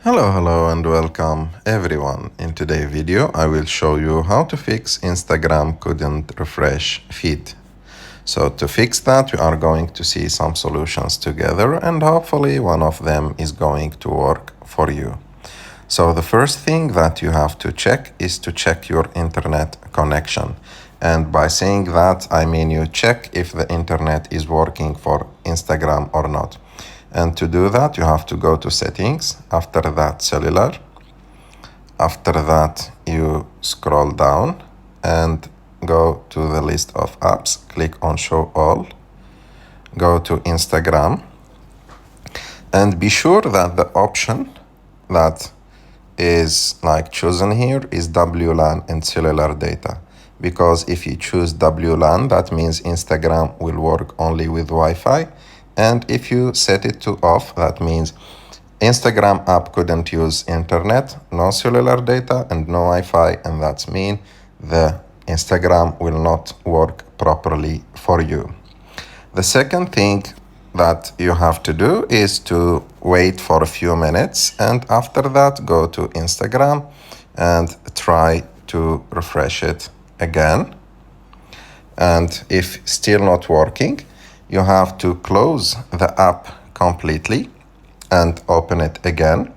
Hello and welcome everyone. In today's video I will show you how to fix Instagram couldn't refresh feed. So to fix that we are going to see some solutions together and hopefully one of them is going to work for you. So the first thing that you have to check is to check your internet connection. And by saying that I mean you check if the internet is working for Instagram or not. And to do that, you have to go to settings, after that cellular. After that, you scroll down and go to the list of apps, click on show all, go to Instagram, and be sure that the option that is chosen here is WLAN and cellular data. Because if you choose WLAN, that means Instagram will work only with Wi-Fi. And if you set it to off, that means Instagram app couldn't use internet, no cellular data and no Wi-Fi, and that means the Instagram will not work properly for you. The second thing that you have to do is to wait for a few minutes, and after that go to Instagram and try to refresh it again. And if still not working, you have to close the app completely and open it again.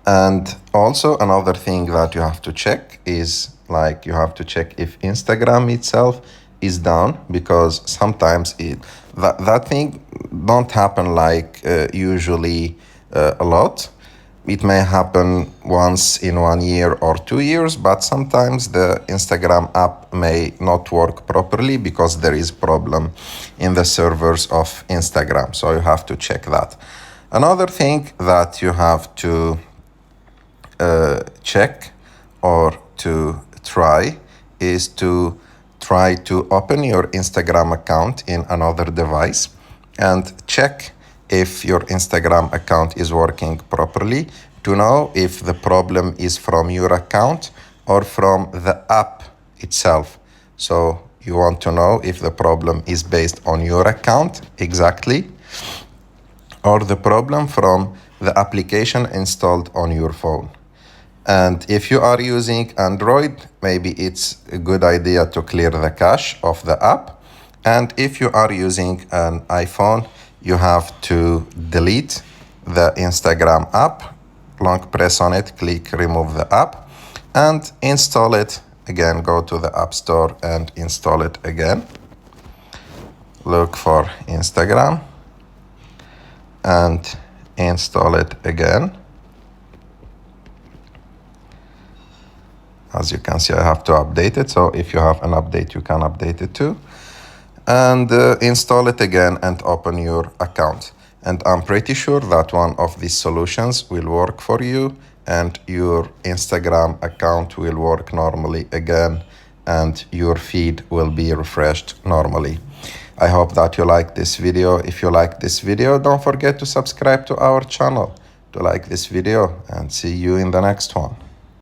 And also another thing that you have to check is you have to check if Instagram itself is down, because sometimes that thing don't happen usually a lot. It may happen once in 1 year or 2 years, but sometimes the Instagram app may not work properly because there is problem in the servers of Instagram. So you have to check that. Another thing that you have to check or to try is to try to open your Instagram account in another device and check if your Instagram account is working properly, to know if the problem is from your account or from the app itself. So you want to know if the problem is based on your account exactly, or the problem from the application installed on your phone. And if you are using Android, maybe it's a good idea to clear the cache of the app. And if you are using an iPhone, you have to delete the Instagram app, long press on it, click remove the app, and install it again. Go to the App Store and install it again. Look for Instagram and install it again. As you can see, I have to update it. So if you have an update, you can update it too. And install it again and open your account. And I'm pretty sure that one of these solutions will work for you and your Instagram account will work normally again and your feed will be refreshed normally. I hope that you like this video. If you like this video, don't forget to subscribe to our channel to like this video, and see you in the next one.